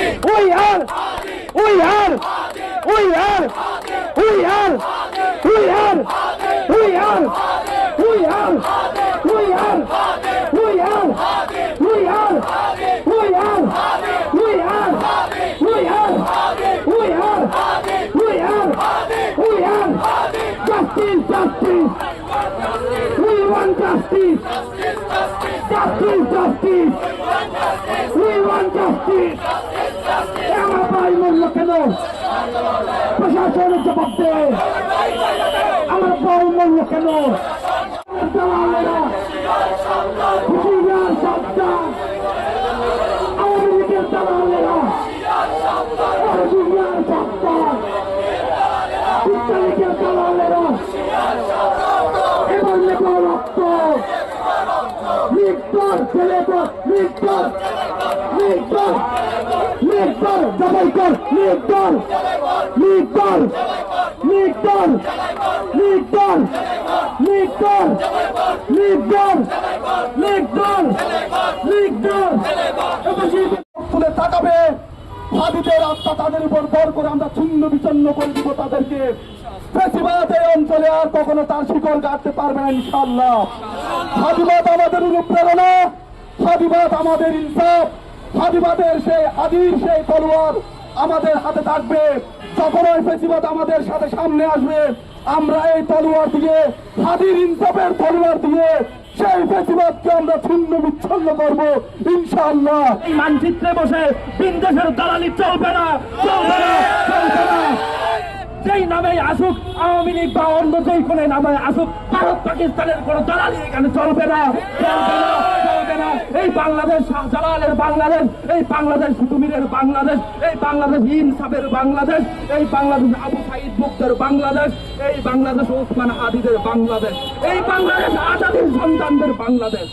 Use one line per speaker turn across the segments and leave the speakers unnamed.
We are, we are, we are, we are, we are, we are, we are, we are, we are, we are, we are, we are, we are, we are, we are, we are, justice, justice. We want justice. Justice, justice. We want justice. আমার ভাই মূল্য কেন প্রশাসনের জবাব দেয় আমার ভাই মূল্য কেন দালালেরা হুশিয়ার সাবধান আওয়ামী লীগের দালালেরা হুশিয়ার সাবধান শিক্ষা লীগের দালালেরা এবার নেব রক্ত লিখকর ছেলেকর লিখকর লিখকর লিখকর জবাইকর লিখকর লিখকর লিখকর লিখকর লিখকর লিখকর লিখকর লিখকর তুলে তাকাবে হাবিবের আত্মা তাদের উপর ভর করে আমরা ছিন্ন বিচ্ছিন্ন করে দিব তাদেরকে ফেসিবাদ এই অঞ্চলে আর কখনো তার শিকড় গাঁটতে পারবে না ইনশাআল্লাহ। হাবিবাদ আমাদের অনুপ্রেরণা, হাবিবাদ আমাদের ইনসাফ, হাবিবাদের সেই হাদির সেই তলোয়ার আমাদের হাতে থাকবে। যখন ওই ফেসিবাদ আমাদের সাথে সামনে আসবে আমরা এই তলোয়ার দিয়ে হাদির ইনসাফের তলোয়ার দিয়ে সেই ফেসিবাদকে আমরা ছিন্ন বিচ্ছিন্ন করবো ইনশাআল্লাহ।
এই মানচিত্রে বসে বিন্দেশের দালালি চলবে না, চলবে না, চলবে না। যেই নামে আসুক আওয়ামী লীগ বা অন্য যেই কোনো নামে আসুক ভারত পাকিস্তানের কোন দালালি এখানে চলবে না, চলবে না, চলবে না। এই বাংলাদেশ শাহজালালের বাংলাদেশ, এই বাংলাদেশ কুতুমিরের বাংলাদেশ, এই বাংলাদেশ ইনসাফের বাংলাদেশ, এই বাংলাদেশ আবু সাইদ মুক্তের বাংলাদেশ, এই বাংলাদেশ ওসমান হাদিদের বাংলাদেশ, এই বাংলাদেশ আজাদির সন্তানদের বাংলাদেশ।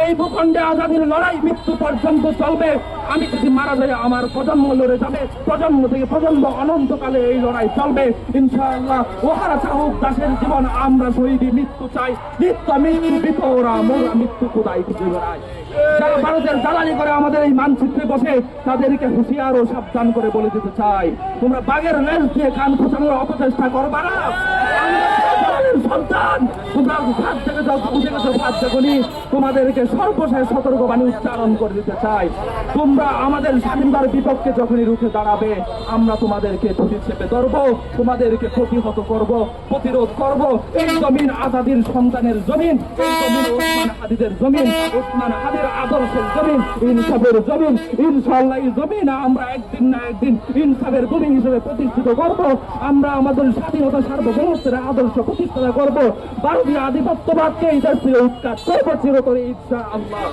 এই ভূখণ্ডে আজাদির লড়াই মৃত্যু পর্যন্ত চলবে। আমি যদি মারা যাই আমার প্রজন্ম লড়ে যাবে, প্রজন্ম থেকে প্রজন্ম অনন্তকালে এই লড়াই চলবে ইনশাআল্লাহ। ওহারা চাহুক দাসের জীবন আমরা শহীদ মৃত্যু চাই, নিত্য মৃত্যু বিপরা মোরা মৃত্যু কোদায় খুঁজে বেড়ায়। যারা ভারতের জ্বালানি করে আমাদের এই মানচিত্রে বসে তাদেরকে হুঁশিয়ার ও সাবধান করে বলে দিতে চাই, তোমরা বাঘের লেজ দিয়ে কান খোঁচানোর অপচেষ্টা করবা না। সন্তান তোমরা ভাত থেকে যাও, বুঝে গেছো ভাত দেখনি, তোমাদেরকে সর্বশেষ সতর্কবাণী উচ্চারণ করে দিতে চাই। তোমরা আমাদের স্বাধীনতার বিপক্ষে যখনই রুখে দাঁড়াবে আমরা তোমাদেরকে ছুটি চেপে ধরবো, তোমাদেরকে প্রতিহত করব, প্রতিরোধ করব। এই জমিন আজাদির সন্তানের জমিন, এই জমিন ওসমান হাদিদের জমিন, ওসমান হাদির আদর্শের জমিন, ইনসাফের জমিন। ইনশাআল্লাহ এই জমিন আমরা একদিন না একদিন ইনসাফের ভূমি হিসেবে প্রতিষ্ঠিত করব। আমরা আমাদের স্বাধীনতা সার্বভৌমত্বের আদর্শ প্রতিষ্ঠা করব। ভারতীয় আধিপত্যবাদকে এই দেশ থেকে উৎখাত করব চিরতরে ইনশাআল্লাহ।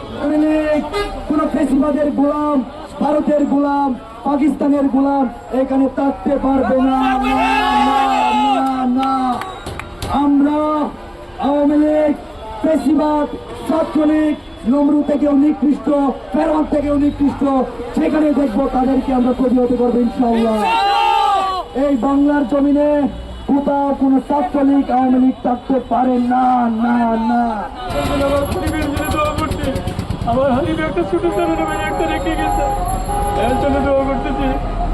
কোন ফেসিবাদের গোলাম, ভারতের গোলাম, পাকিস্তানের গোলাম এখানে থাকতে পারবে না, না, না, না। আমরা আওয়ামী লীগ, ফেসিবাদ, ছাত্রলীগ, নমরু থেকেও নিকৃষ্ট, ফেরত থেকেও নিকৃষ্ট, সেখানে দেখবো তাদেরকে আমরা প্রতিহত করবো ইনশাআল্লাহ। এই বাংলার জমিনে কোথাও কোন ছাত্রলীগ আওয়ামী লীগ থাকতে পারে না, না, না।
আমার হারিয়ে একটা ছোট ছোট একটা রেখে গেছে, এর জন্য দোয়া করতেছি।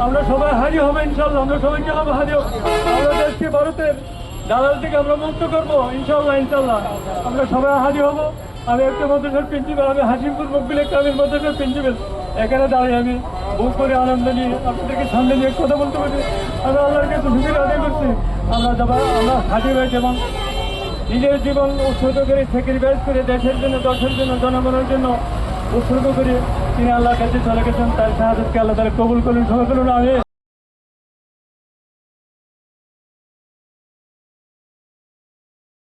আমরা সবাই হারি হবে ইনশাল্লাহ, আমরা সবাইকে হারি হবো। আমরা দেশকে ভারতের দালাল থেকে আমরা মুক্ত করবো ইনশাল্লাহ, ইনশাল্লাহ আমরা সবাই হারি হবো। আমি একটা মাদ্রাসার প্রিন্সিপাল, আমি হাসিমপুর মকবিল একটা আমি মাদ্রাসার প্রিন্সিপাল। এখানে দাঁড়িয়ে আমি বুক করে আনন্দ নিয়ে আপনাদেরকে সামনে নিয়ে কথা বলতে পারি। আমি আল্লাহর কাছে ঢুকে আদায় করছি। আমরা হাজি হয়েছে এবং নিজের জীবন উৎসর্গ করে স্যাক্রিফাইস করে দেশের জন্য, দশের জন্য, জনগণের জন্য উৎসর্গ করে তিনি আল্লাহর কাছে চলে গেছেন। তার শাহাদাতকে আল্লাহ তাআলা কবুল করুন, সবাই করুন। আমি